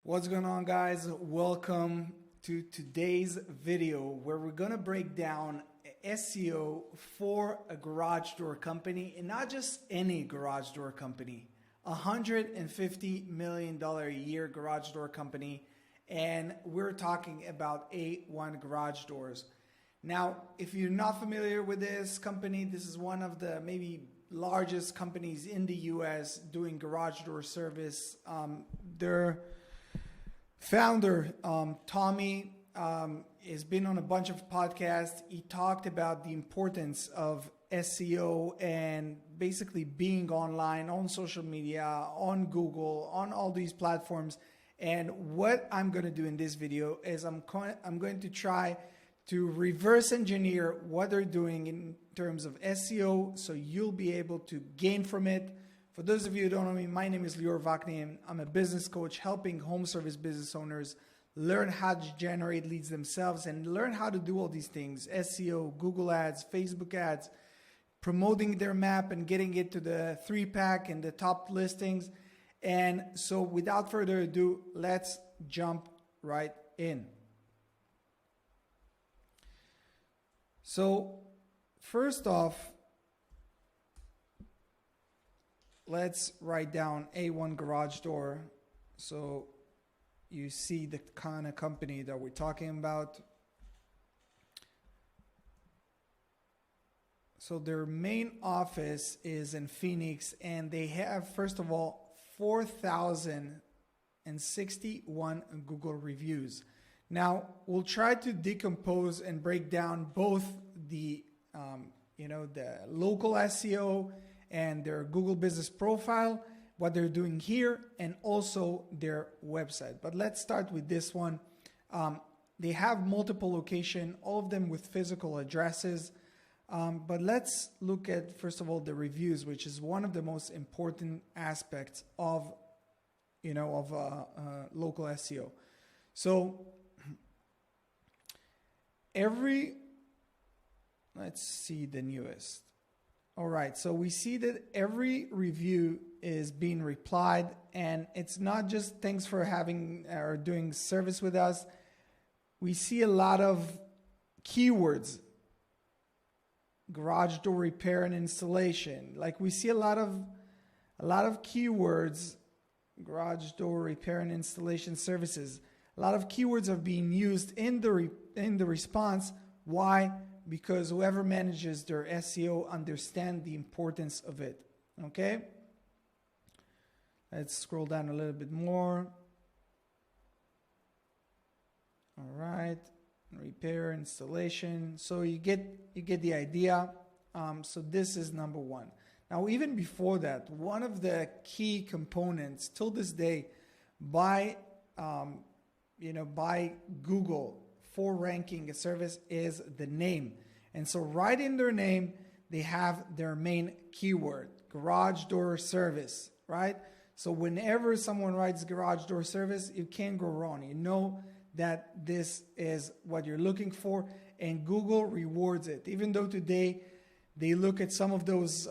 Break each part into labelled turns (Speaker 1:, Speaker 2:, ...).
Speaker 1: What's going on, guys? Welcome to today's video where we're going to break down SEO for a garage door company, and not just any garage door company, $150 million a year garage door company. And we're talking about A1 Garage Doors. Now, if you're not familiar with this company, this is one of the maybe largest companies in the US doing garage door service. Their founder, Tommy, has been on a bunch of podcasts. He talked about the importance of SEO and basically being online, on social media, on Google, on all these platforms. And what I'm going to do in this video is I'm going to try to reverse engineer what they're doing in terms of SEO, so you'll be able to gain from it. For those of you who don't know me, my name is Lior Vakni, and I'm a business coach helping home service business owners learn how to generate leads themselves and learn how to do all these things: SEO, Google ads, Facebook ads, promoting their map and getting it to the 3-pack and the top listings. And so without further ado, let's jump right in. So first off, let's write down A1 Garage Door so you see the kind of company that we're talking about. So their main office is in Phoenix, and they have, first of all, 4,061 Google reviews. Now, we'll try to decompose and break down both the the local SEO and their Google business profile, what they're doing here, and also their website. But let's start with this one. They have multiple locations, all of them with physical addresses. But let's look at, first of all, the reviews, which is one of the most important aspects of local SEO. So let's see the newest. All right, so we see that every review is being replied, and it's not just thanks for having or doing service with us. We see a lot of keywords: garage door repair and installation. Like, we see a lot of keywords: garage door repair and installation services. A lot of keywords are being used in the response. Why? Because whoever manages their SEO understand the importance of it. Okay? Let's scroll down a little bit more. All right. Repair, installation. So you get the idea. So this is number one. Now, even before that, one of the key components till this day by Google for ranking a service is the name. And so right in their name, they have their main keyword: garage door service, right? So whenever someone writes garage door service, you can't go wrong. You know that this is what you're looking for, and Google rewards it. Even though today they look at some of those,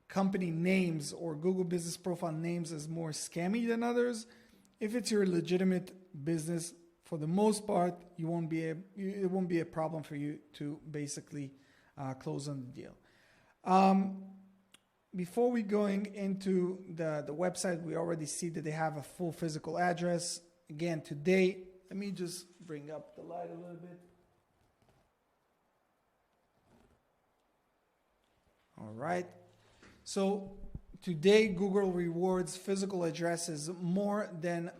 Speaker 1: company names or Google business profile names as more scammy than others, if it's your legitimate business, for the most part, it won't be a problem for you to basically close on the deal. Before we going into the website, we already see that they have a full physical address. Again, today, let me just bring up the light a little bit. All right. So today, Google rewards physical addresses more than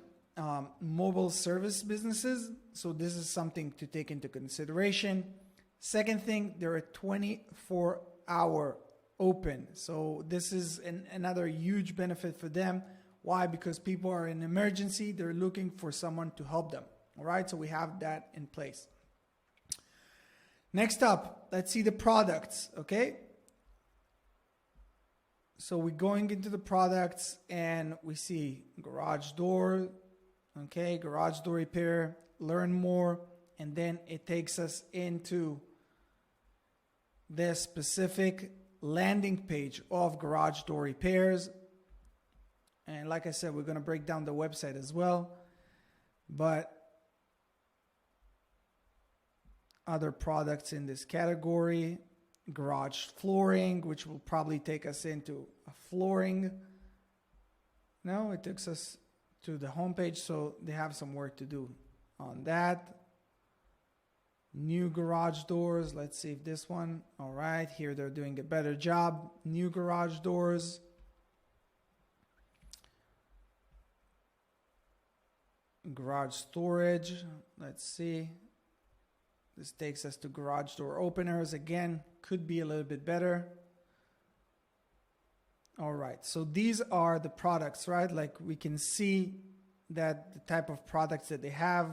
Speaker 1: mobile service businesses. So this is something to take into consideration. Second thing, they're a 24-hour open. So this is another huge benefit for them. Why? Because people are in emergency. They're looking for someone to help them. All right, so we have that in place. Next up, let's see the products, okay? So we're going into the products and we see garage door, okay, garage door repair, learn more, and then it takes us into the specific landing page of garage door repairs. And like I said, we're going to break down the website as well. But other products in this category, garage flooring, which will probably take us into a flooring. No, it takes us to the homepage, so they have some work to do on that. New garage doors. Let's see if this one. All right, here they're doing a better job. New garage doors. Garage storage. Let's see. This takes us to garage door openers. Again, could be a little bit better. All right, so these are the products, right? Like we can see that the type of products that they have,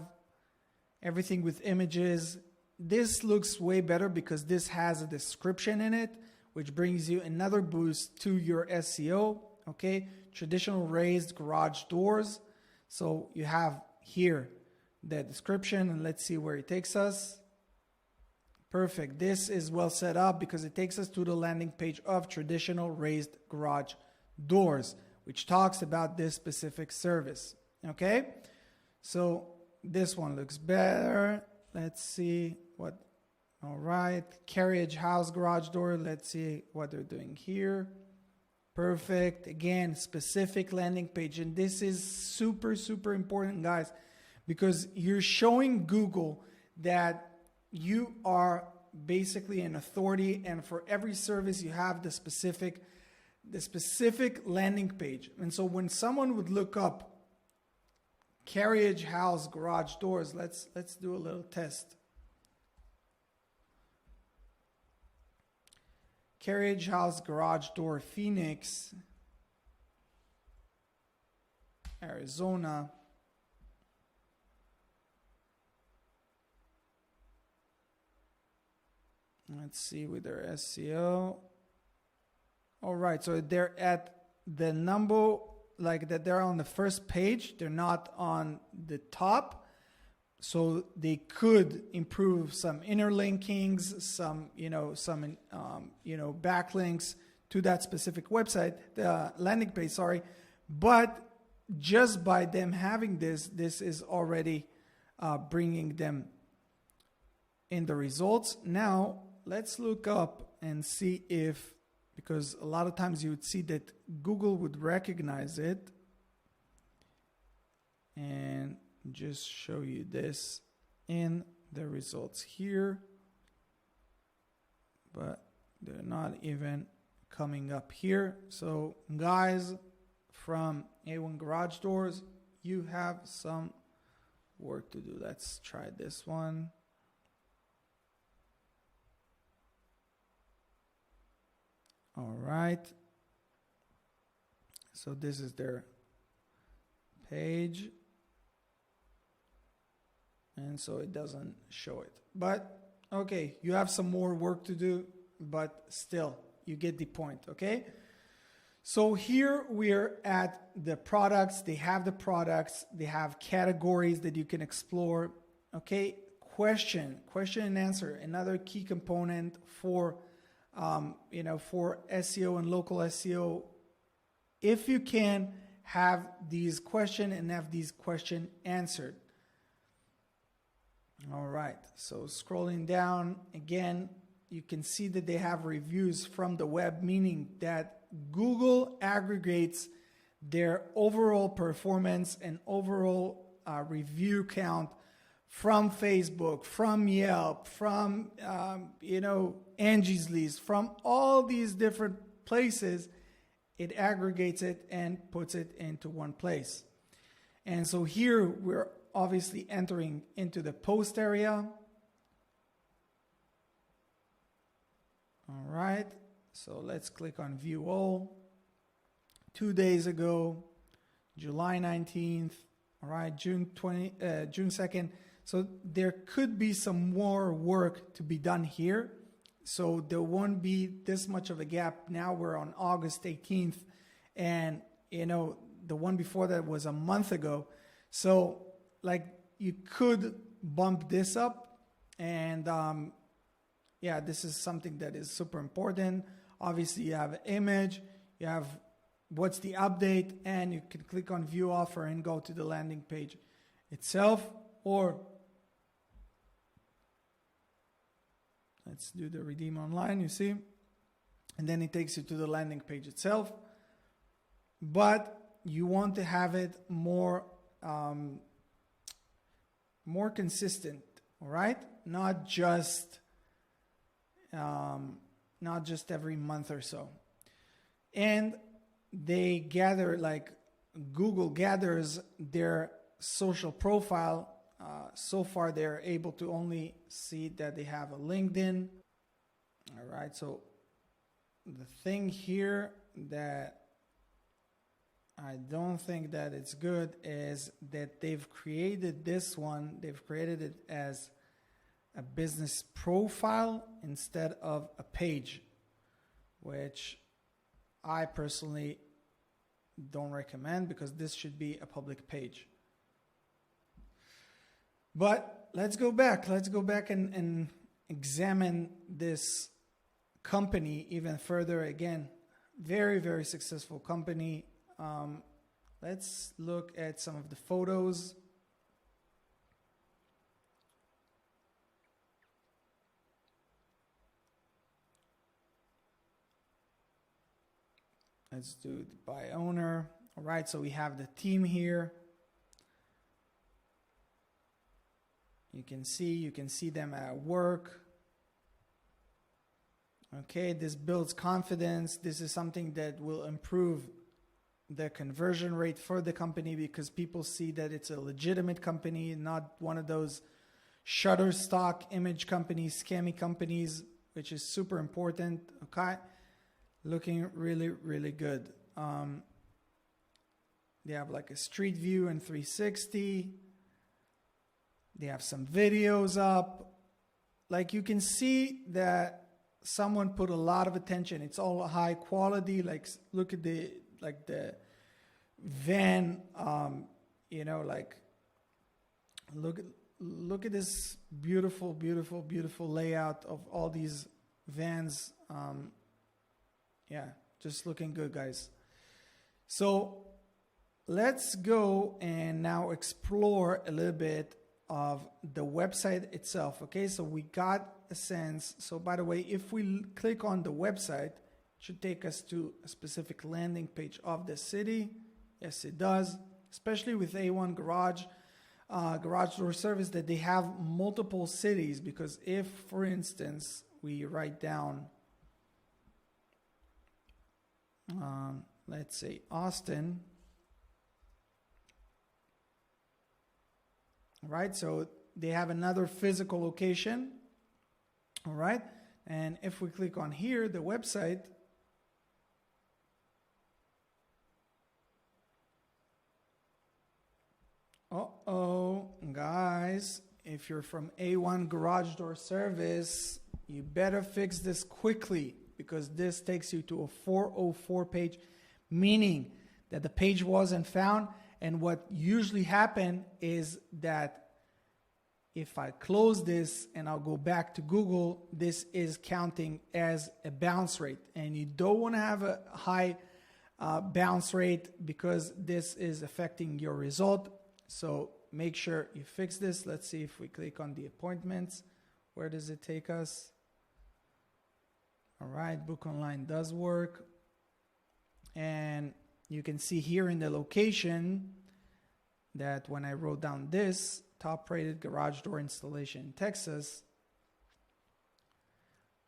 Speaker 1: everything with images. This looks way better because this has a description in it, which brings you another boost to your SEO. Okay, traditional raised garage doors. So you have here the description, and let's see where it takes us. Perfect. This is well set up because it takes us to the landing page of traditional raised garage doors, which talks about this specific service. Okay, so this one looks better. Let's see what. All right, carriage house garage door. Let's see what they're doing here. Perfect. Again, specific landing page. And this is super, super important, guys, because you're showing Google that you are basically an authority, and for every service you have the specific landing page. And so when someone would look up carriage house garage doors, let's do a little test. Carriage house garage door, Phoenix, Arizona. Let's see with their SEO. All right, so they're at the number, like that they're on the first page. They're not on the top. So they could improve some interlinkings, some backlinks to that specific website, the landing page, sorry. But just by them having this is already bringing them in the results. Now, let's look up and see if, because a lot of times you would see that Google would recognize it and just show you this in the results here, but they're not even coming up here. So guys from A1 Garage Doors, you have some work to do. Let's try this one. All right, so this is their page, and so it doesn't show it. But okay, you have some more work to do, but still you get the point. Okay, so here we're at the products. They have the products, they have categories that you can explore. Okay, question and answer, another key component for for SEO and local SEO. If you can have these questions and have these questions answered. All right, so scrolling down again, you can see that they have reviews from the web, meaning that Google aggregates their overall performance and overall review count from Facebook, from Yelp, from Angie's List, from all these different places. It aggregates it and puts it into one place. And so here we're obviously entering into the post area. All right, so let's click on view all. 2 days ago, July 19th, all right, June 2nd. So there could be some more work to be done here. So there won't be this much of a gap. Now we're on August 18th, and the one before that was a month ago. So like you could bump this up, and this is something that is super important. Obviously you have an image, you have what's the update, and you can click on view offer and go to the landing page itself, or let's do the redeem online, you see, and then it takes you to the landing page itself. But you want to have it more consistent, all right? Not just every month or so. And they gather, like Google gathers their social profile. So far, they're able to only see that they have a LinkedIn. All right, so the thing here that I don't think that it's good is that they've created this one. They've created it as a business profile instead of a page, which I personally don't recommend, because this should be a public page. But let's go back. Let's go back and examine this company even further. Again, very, very successful company. Let's look at some of the photos. Let's do it by owner. All right, so we have the team here. You can see them at work. Okay, this builds confidence. This is something that will improve the conversion rate for the company, because people see that it's a legitimate company, not one of those Shutterstock image companies, scammy companies, which is super important. Okay, looking really, really good. They have like a street view and 360. They have some videos up. Like, you can see that someone put a lot of attention. It's all high quality. Like, look at the van, like look at this beautiful, beautiful, beautiful layout of all these vans. Yeah, just looking good, guys. So let's go and now explore a little bit of the website itself. Okay, so we got a sense. So by the way, if we click on the website, it should take us to a specific landing page of the city. Yes, it does, especially with A1 Garage Door Service, that they have multiple cities. Because if, for instance, we write down, let's say Austin, right? So they have another physical location, all right? And if we click on here, the website, guys, if you're from A1 Garage Door Service, you better fix this quickly, because this takes you to a 404 page, meaning that the page wasn't found. And what usually happens is that if I close this and I'll go back to Google, this is counting as a bounce rate. And you don't want to have a high bounce rate, because this is affecting your result. So make sure you fix this. Let's see if we click on the appointments. Where does it take us? All right, book online does work. And you can see here in the location that when I wrote down this, top rated garage door installation in Texas.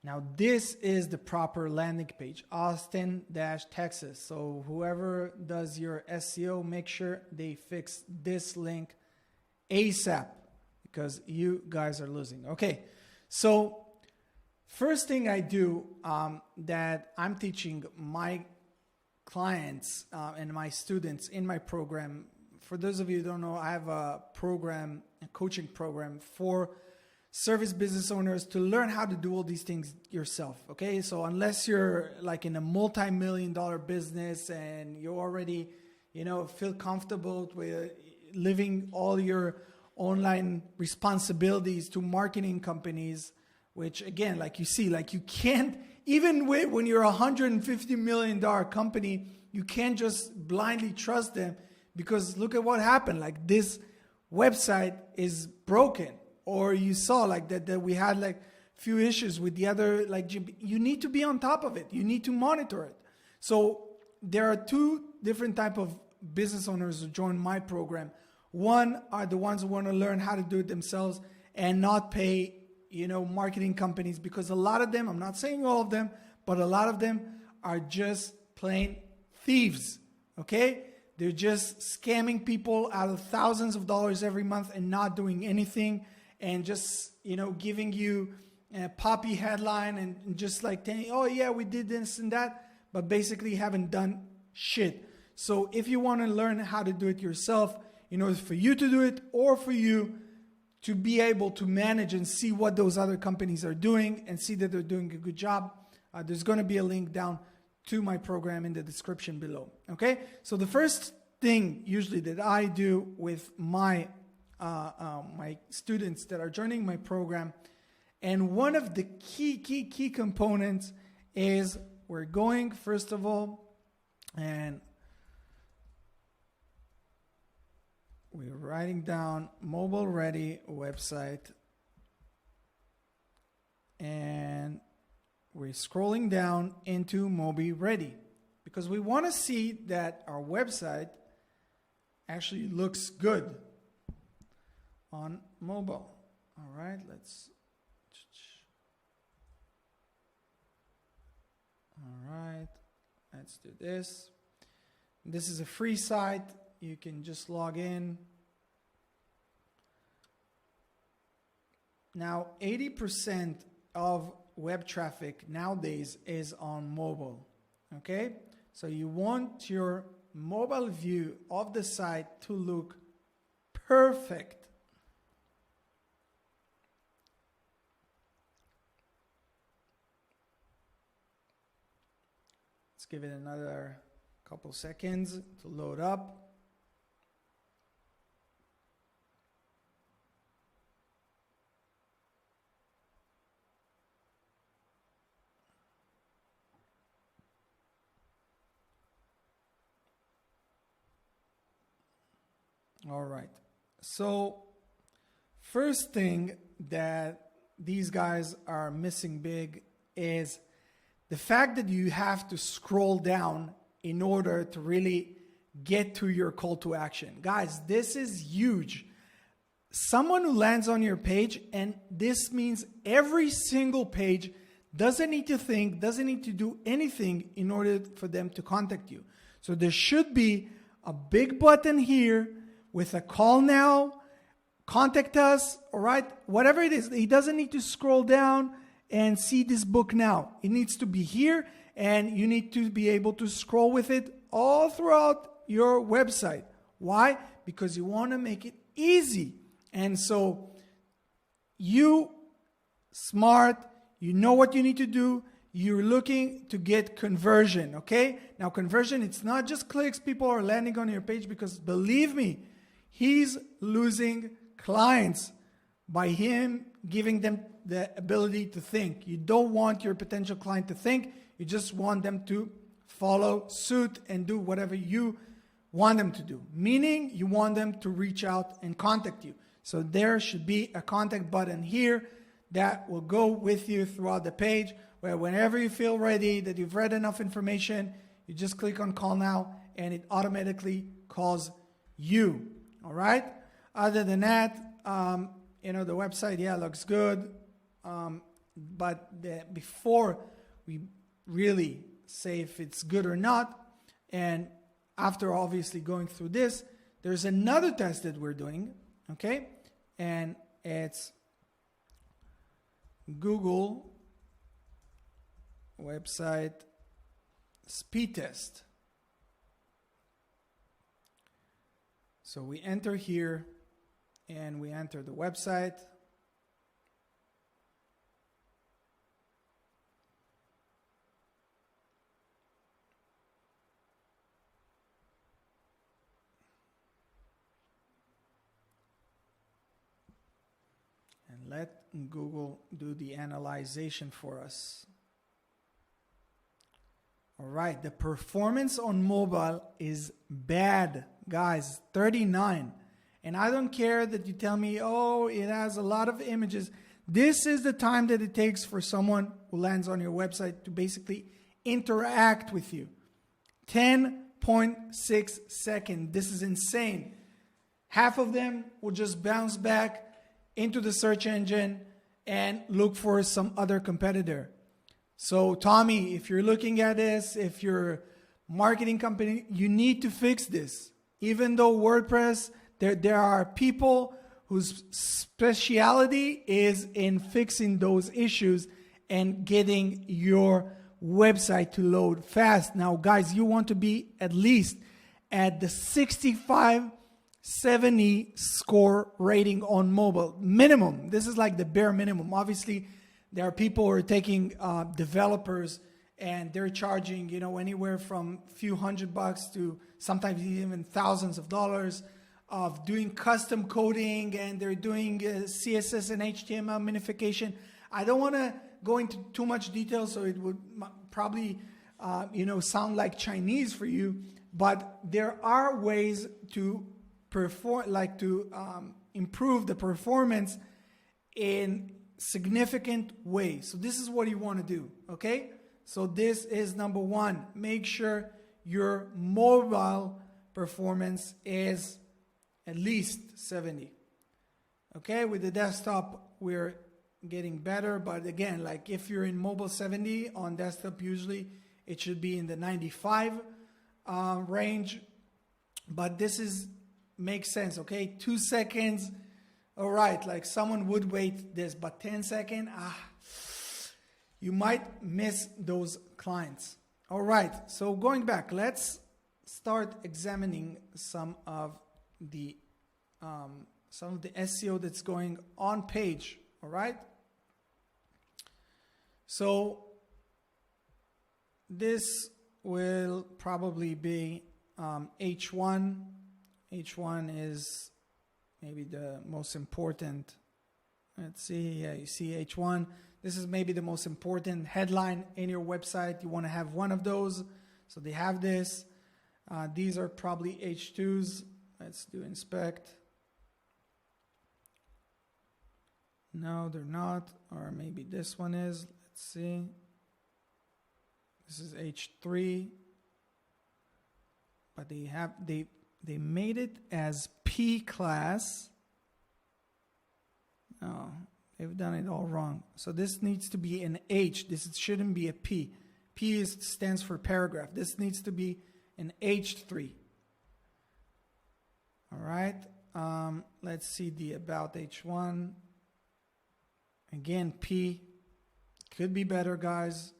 Speaker 1: Now this is the proper landing page, Austin-Texas. So whoever does your SEO, make sure they fix this link ASAP, because you guys are losing. Okay, so first thing I do that I'm teaching my clients and my students in my program. For those of you who don't know, I have a coaching program for service business owners to learn how to do all these things yourself. Okay, so unless you're like in a multi-million-dollar business and you already, feel comfortable with living all your online responsibilities to marketing companies, which again, like you see, like you can't, even when you're a $150 million company, You can't just blindly trust them, because look at what happened. Like, this website is broken, or you saw like that we had like few issues with the other, like, you need to be on top of it. You need to monitor it. So there are two different type of business owners who join my program. One are the ones who want to learn how to do it themselves and not pay, marketing companies, because a lot of them, I'm not saying all of them, but a lot of them are just plain thieves. Okay? They're just scamming people out of thousands of dollars every month and not doing anything, and just, giving you a poppy headline and just like telling, oh yeah, we did this and that, but basically haven't done shit. So if you want to learn how to do it yourself, in order for you to do it, or for you to be able to manage and see what those other companies are doing and see that they're doing a good job, there's going to be a link down to my program in the description below. Okay, so the first thing usually that I do with my my students that are joining my program, and one of the key components is, we're going first of all, and we're writing down mobile ready website, and we're scrolling down into mobile ready, because we want to see that our website actually looks good on mobile. All right, let's do this. This is a free site. You can just log in. Now, 80% of web traffic nowadays is on mobile. Okay? So you want your mobile view of the site to look perfect. Let's give it another couple seconds to load up. All right. So first thing that these guys are missing big is the fact that you have to scroll down in order to really get to your call to action. Guys, this is huge. Someone who lands on your page, and this means every single page, doesn't need to think, doesn't need to do anything in order for them to contact you. So there should be a big button here with a call now, contact us, all right? Whatever it is, he doesn't need to scroll down and see this book now. It needs to be here, and you need to be able to scroll with it all throughout your website. Why? Because you want to make it easy. And so you, smart, you know what you need to do. You're looking to get conversion, okay? Now, conversion, it's not just clicks. People are landing on your page, because believe me, he's losing clients by him giving them the ability to think. You don't want your potential client to think. You just want them to follow suit and do whatever you want them to do. Meaning, you want them to reach out and contact you. So there should be a contact button here that will go with you throughout the page, where whenever you feel ready, that you've read enough information, you just click on call now, and it automatically calls you. All right. Other than that, the website, yeah, looks good. But before we really say if it's good or not, and after obviously going through this, there's another test that we're doing. Okay. And it's Google website speed test. So we enter here, and we enter the website. And let Google do the analyzation for us. All right, the performance on mobile is bad, guys, 39. And I don't care that you tell me, oh, it has a lot of images. This is the time that it takes for someone who lands on your website to basically interact with you. 10.6 seconds. This is insane. Half of them will just bounce back into the search engine and look for some other competitor. So Tommy, if you're looking at this, if you're a marketing company, you need to fix this. Even though WordPress, there are people whose speciality is in fixing those issues and getting your website to load fast. Now, guys, you want to be at least at the 65, 70 score rating on mobile. Minimum. This is like the bare minimum. Obviously, there are people who are taking developers and they're charging, you know, anywhere from a few $100 to sometimes even thousands of dollars of doing custom coding, and they're doing CSS and HTML minification. I don't want to go into too much detail, so it would probably, sound like Chinese for you. But there are ways to improve the performance in significant ways. So this is what you want to do, okay? So this is number one. Make sure your mobile performance is at least 70. Okay, with the desktop, we're getting better. But again, like if you're in mobile 70, on desktop, usually it should be in the 95 range. But this makes sense, okay? 2 seconds. All right, like someone would wait this, but 10 seconds, you might miss those clients. All right, so going back, let's start examining some of the SEO that's going on page. All right. So this will probably be H1. H1 is maybe the most important. Let's see. Yeah, you see H1. This is maybe the most important headline in your website. You want to have one of those. So they have this. These are probably H2s. Let's do inspect. No, they're not. Or maybe this one is. Let's see. This is H3. But they made it as P class. No, they've done it all wrong. So this needs to be an H. This shouldn't be a P. P stands for paragraph. This needs to be an H3. All right. Let's see the about H1. Again, P. Could be better, guys.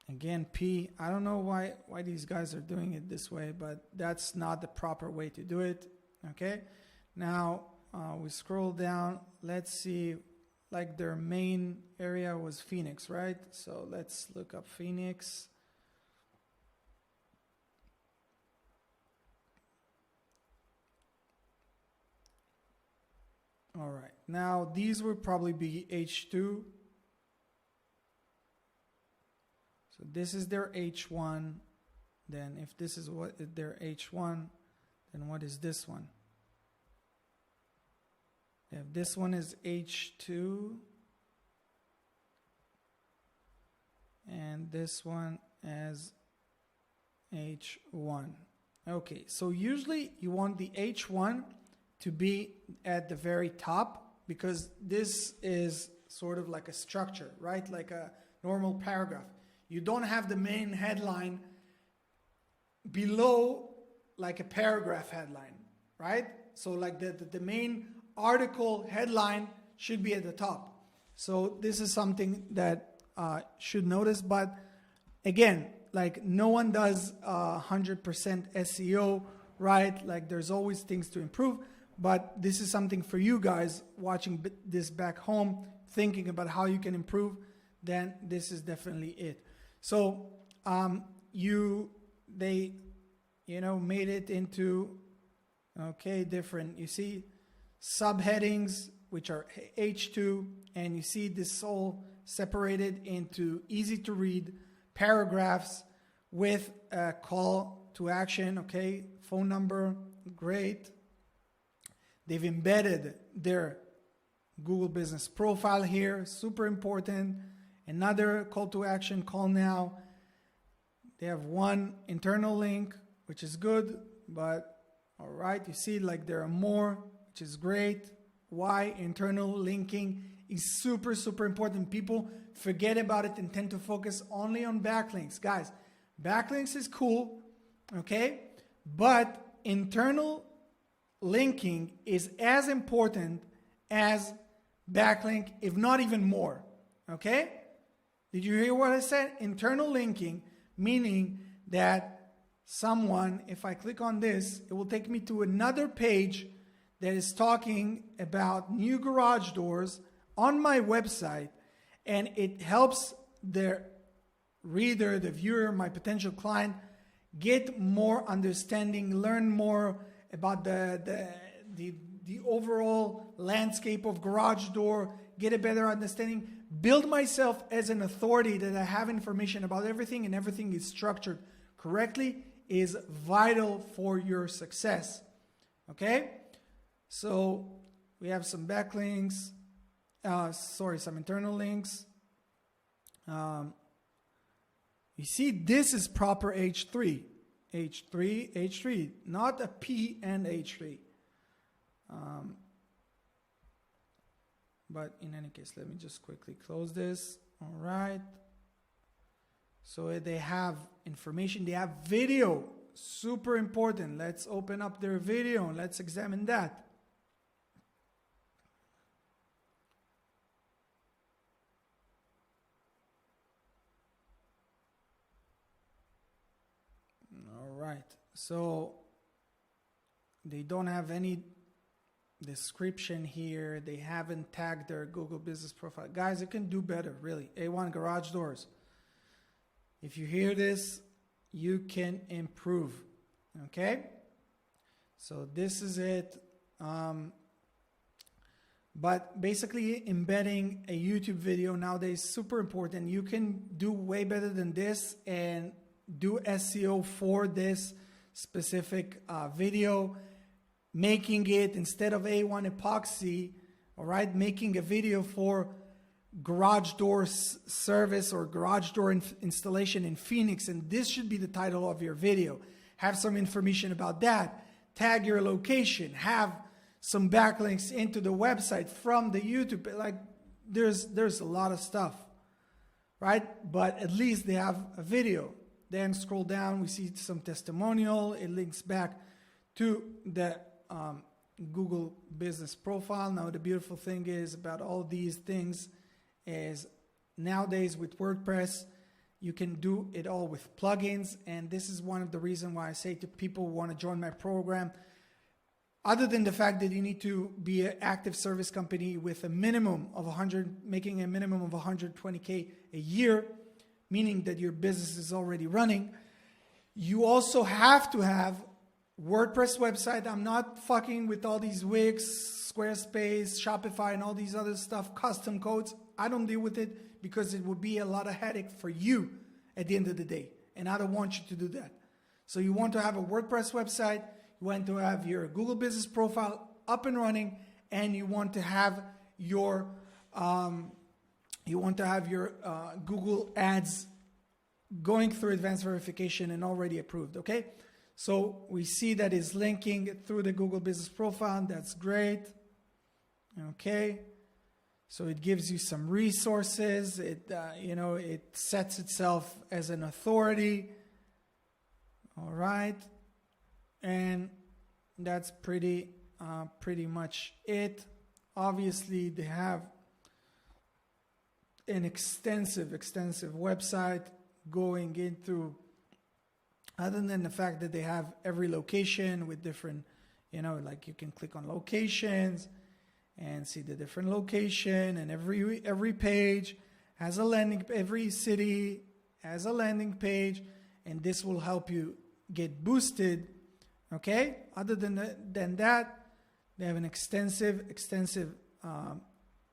Speaker 1: Again, P. I don't know why these guys are doing it this way, but that's not the proper way to do it. Okay. Now we scroll down. Let's see, like their main area was Phoenix, right? So let's look up Phoenix. All right. Now these would probably be H2. So this is their H1. Then if this is what their H1, then what is this one? If this one is H2 and this one as H1. Okay, so usually you want the H1 to be at the very top because this is sort of like a structure, right? Like a normal paragraph. You don't have the main headline below like a paragraph headline, right? So like the main article headline should be at the top. So this is something that should notice. But again, like no one does 100% SEO, right? Like there's always things to improve. But this is something for you guys watching this back home, thinking about how you can improve. Then this is definitely it. So they made it into different. You see subheadings which are H2, and you see this all separated into easy to read paragraphs with a call to action, okay? Phone number, great. They've embedded their Google Business Profile here, super important. Another call to action, call now. They have one internal link, which is good, but all right, you see like there are more, which is great. Why? Internal linking is super, super important. People forget about it and tend to focus only on backlinks. Guys, backlinks is cool, okay? But internal linking is as important as backlink, if not even more, okay? Did you hear what I said? Internal linking, meaning that someone, if I click on this, it will take me to another page that is talking about new garage doors on my website, and it helps the reader, the viewer, my potential client, get more understanding, learn more about the overall landscape of garage door, get a better understanding, build myself as an authority that I have information about everything and everything is structured correctly is vital for your success. Okay? So we have some backlinks, some internal links. You see, this is proper H3. H3, not a P and H3. But in any case, let me just quickly close this. All right. So they have information, they have video, super important. Let's open up their video and let's examine that. All right. So they don't have any description here. They haven't tagged their Google Business Profile. Guys, you can do better, really. A1 Garage Doors. If you hear this, you can improve. Okay? So this is it. But basically, embedding a YouTube video nowadays is super important. You can do way better than this and do SEO for this specific video. Making it, instead of A1 epoxy, all right, making a video for garage door service or garage door installation in Phoenix, and this should be the title of your video. Have some information about that. Tag your location. Have some backlinks into the website from the YouTube. Like there's a lot of stuff, right? But at least they have a video. Then scroll down, we see some testimonial. It links back to the Google Business Profile. Now the beautiful thing is about all these things is nowadays with WordPress, you can do it all with plugins. And this is one of the reasons why I say to people who want to join my program, other than the fact that you need to be an active service company with a minimum of making a minimum of 120K a year, meaning that your business is already running, you also have to have WordPress website. I'm not fucking with all these Wix, Squarespace, Shopify, and all these other stuff, custom codes. I don't deal with it because it would be a lot of headache for you at the end of the day. And I don't want you to do that. So you want to have a WordPress website, you want to have your Google Business Profile up and running, and you want to have your Google Ads going through advanced verification and already approved, okay? So we see that is linking through the Google Business Profile. That's great. Okay. So it gives you some resources. It sets itself as an authority. All right. And that's pretty much it. Obviously, they have an extensive website going into. Other than the fact that they have every location with different, like you can click on locations and see the different location, and every page has a landing, every city has a landing page, and this will help you get boosted. Okay. Other than that, they have an extensive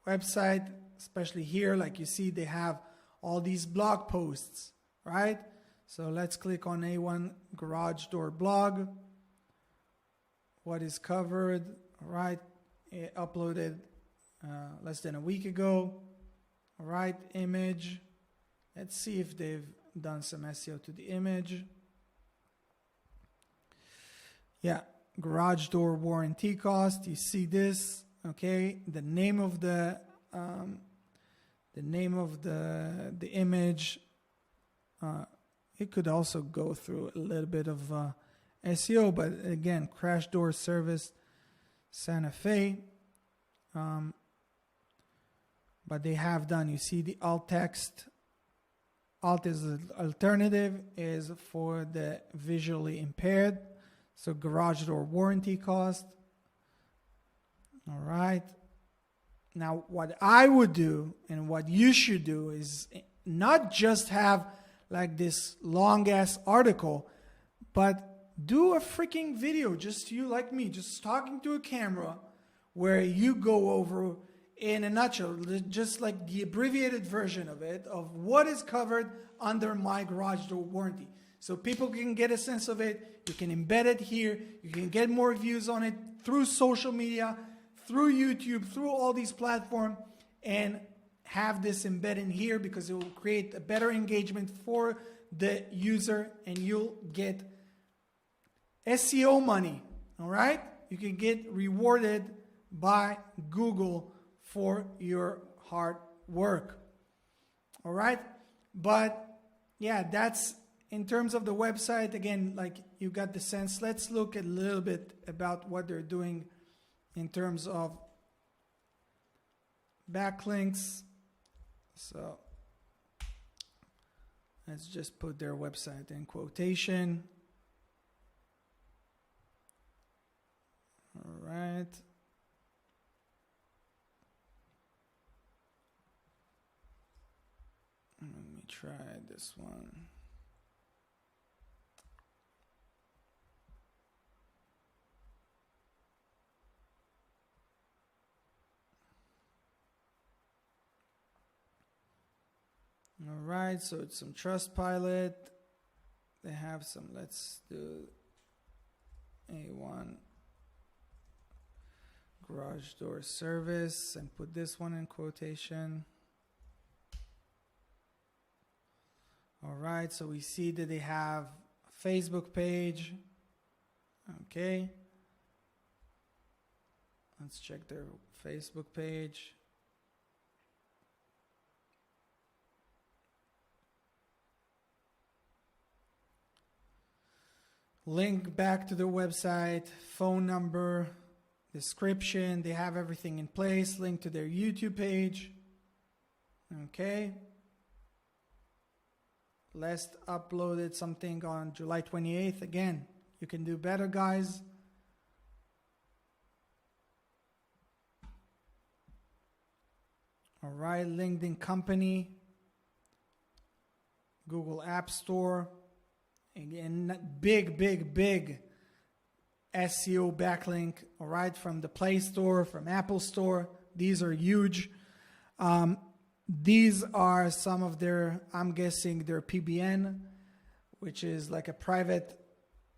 Speaker 1: website, especially here, like you see, they have all these blog posts, right? So let's click on A1 Garage Door blog. What is covered, all right? It uploaded less than a week ago. All right, image. Let's see if they've done some SEO to the image. Yeah, garage door warranty cost. You see this, okay? The name of the image. It could also go through a little bit of SEO, but again, crash door service, Santa Fe. But they have done, you see the alt text. Alt is the alternative, is for the visually impaired. So garage door warranty cost. All right. Now what I would do and what you should do is not just have like this long ass article, but do a freaking video, just you like me, just talking to a camera, where you go over in a nutshell, just like the abbreviated version of it, of what is covered under my garage door warranty. So people can get a sense of it. You can embed it here. You can get more views on it through social media, through YouTube, through all these platforms, and have this embedded in here, because it will create a better engagement for the user, and you'll get SEO money. All right? You can get rewarded by Google for your hard work. All right? But yeah, that's in terms of the website. Again, like you got the sense. Let's look a little bit about what they're doing in terms of backlinks. So let's just put their website in quotation. All right. Let me try this one. All right, so it's some Trustpilot. They have some, let's do A1 garage door service and put this one in quotation. All right, so we see that they have a Facebook page. Okay. Let's check their Facebook page. Link back to their website, phone number, description. They have everything in place. Link to their YouTube page. Okay. Last uploaded something on July 28th. Again, you can do better, guys. All right, LinkedIn company, Google App Store. Again, big SEO backlink, all right, from the Play Store, from Apple Store. These are huge. These are some of their, I'm guessing, their PBN, which is like a private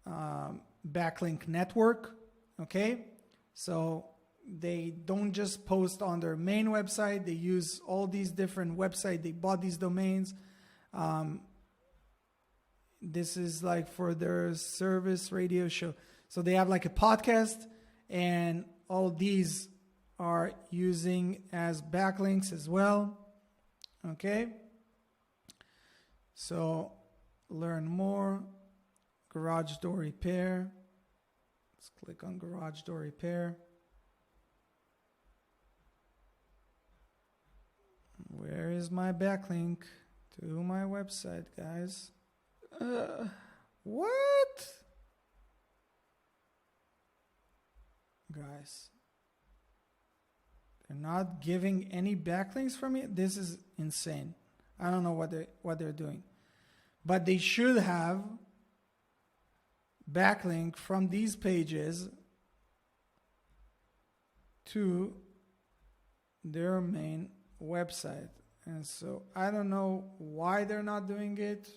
Speaker 1: backlink network, okay? So they don't just post on their main website. They use all these different websites. They bought these domains. This is like for their service radio show. So they have like a podcast, and all these are using as backlinks as well. Okay. So learn more. Garage door repair. Let's click on garage door repair. Where is my backlink to my website, guys? What? Guys, they're not giving any backlinks for me. This is insane. I don't know what they're doing, but they should have backlink from these pages to their main website. And so I don't know why they're not doing it,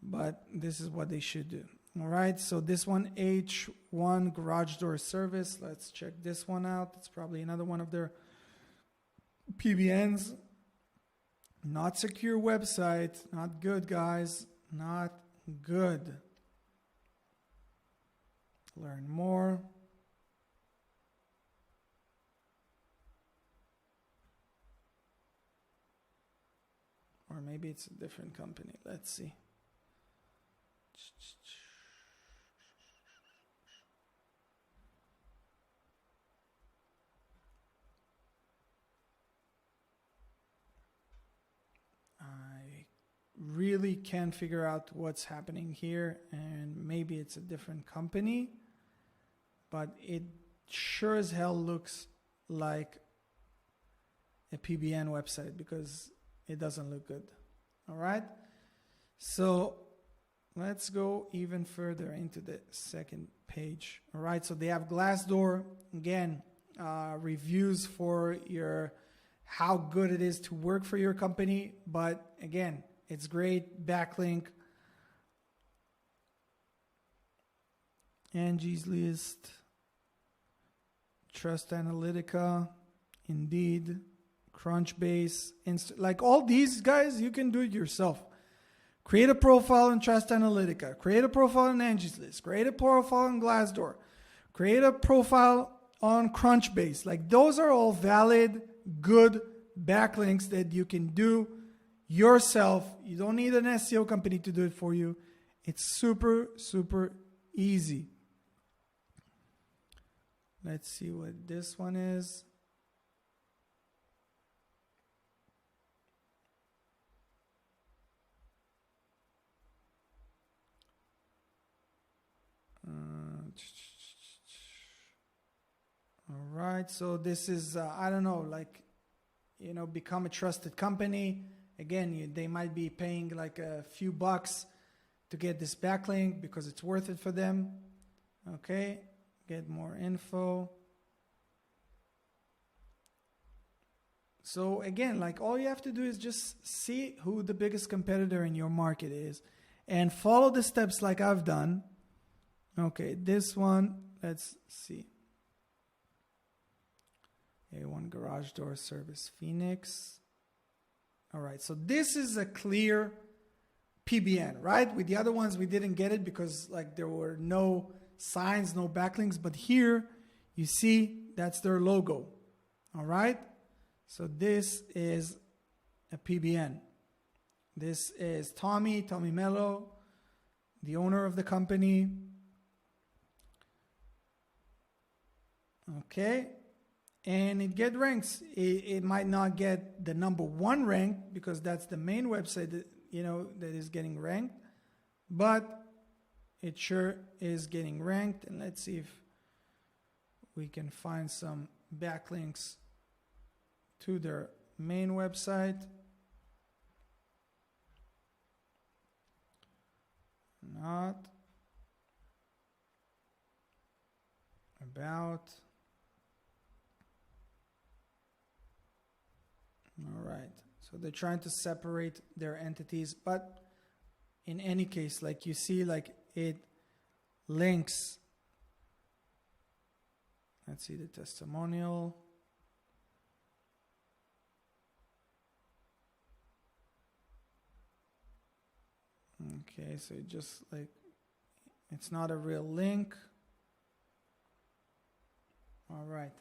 Speaker 1: but this is what they should do. All right, so this one, H1 garage door service. Let's check this one out. It's probably another one of their PBNs. Not secure website. Not good, guys. Not good. Learn more. Or maybe it's a different company. Let's see. I really can't figure out what's happening here, and maybe it's a different company, but it sure as hell looks like a PBN website because it doesn't look good. All right, so let's go even further into the second page. All right, so they have Glassdoor again, reviews for your how good it is to work for your company, but again, it's great. Backlink, Angie's List, Trust Analytica, Indeed, Crunchbase, like all these guys, you can do it yourself. Create a profile in Trust Analytica, create a profile in Angie's List, create a profile in Glassdoor, create a profile on Crunchbase. Like those are all valid, good backlinks that you can do yourself. You don't need an SEO company to do it for you. It's super, super easy. Let's see what this one is. All right, so this is, I don't know, like, you know, become a trusted company. Again, they might be paying like a few bucks to get this backlink because it's worth it for them. Okay, get more info. So again, like all you have to do is just see who the biggest competitor in your market is and follow the steps like I've done. Okay, this one, let's see. A1 garage door service, Phoenix. All right, so this is a clear PBN, right? With the other ones, we didn't get it because like there were no signs, no backlinks. But here, you see, that's their logo. All right? So this is a PBN. This is Tommy Mello, the owner of the company. Okay. And it get ranks. It might not get the #1 rank because that's the main website that, you know, that is getting ranked, but it sure is getting ranked. And let's see if we can find some backlinks to their main website. Not about. All right, so they're trying to separate their entities, but in any case, like you see, like it links. Let's see the testimonial. Okay, so it just like, it's not a real link. All right,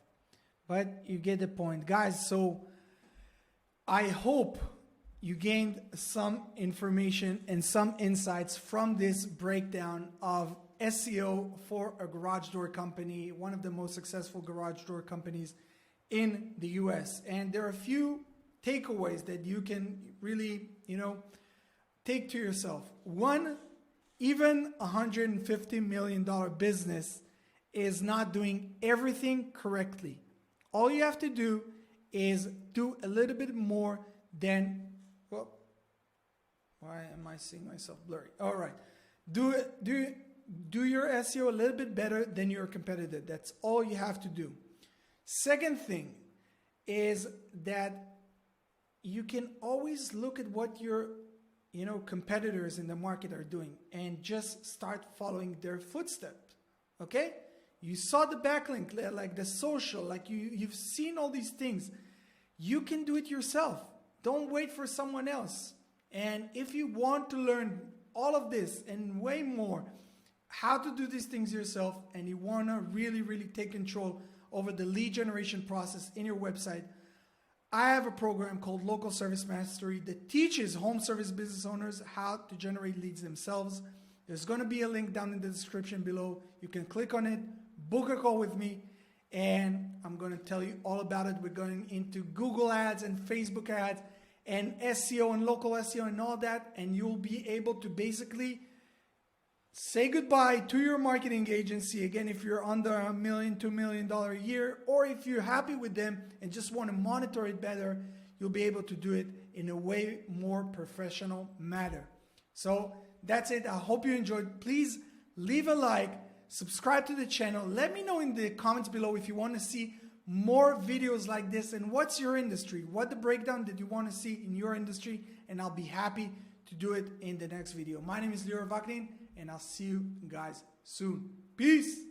Speaker 1: but you get the point, guys. So I hope you gained some information and some insights from this breakdown of SEO for a garage door company, one of the most successful garage door companies in the US. And there are a few takeaways that you can really, you know, take to yourself. One, even $150 million business is not doing everything correctly. All you have to do is do a little bit more than, well, why am I seeing myself blurry? All right. Do your SEO a little bit better than your competitor. That's all you have to do. Second thing, is that you can always look at what your competitors in the market are doing and just start following their footsteps. Okay? You saw the backlink, like the social, like you've seen all these things. You can do it yourself. Don't wait for someone else. And if you want to learn all of this and way more, how to do these things yourself, and you want to really, really take control over the lead generation process in your website, I have a program called Local Service Mastery that teaches home service business owners how to generate leads themselves. There's going to be a link down in the description below. You can click on it, book a call with me, and I'm going to tell you all about it. We're going into Google ads and Facebook ads and SEO and local SEO and all that, and you'll be able to basically say goodbye to your marketing agency. Again, if you're under $1 million, $2 million a year, or if you're happy with them and just want to monitor it better, you'll be able to do it in a way more professional manner. So that's it. I hope you enjoyed. Please leave a like, subscribe to the channel. Let me know in the comments below if you want to see more videos like this and what's your industry, what the breakdown that you want to see in your industry, and I'll be happy to do it in the next video. My name is Backlinks, and I'll see you guys soon. Peace.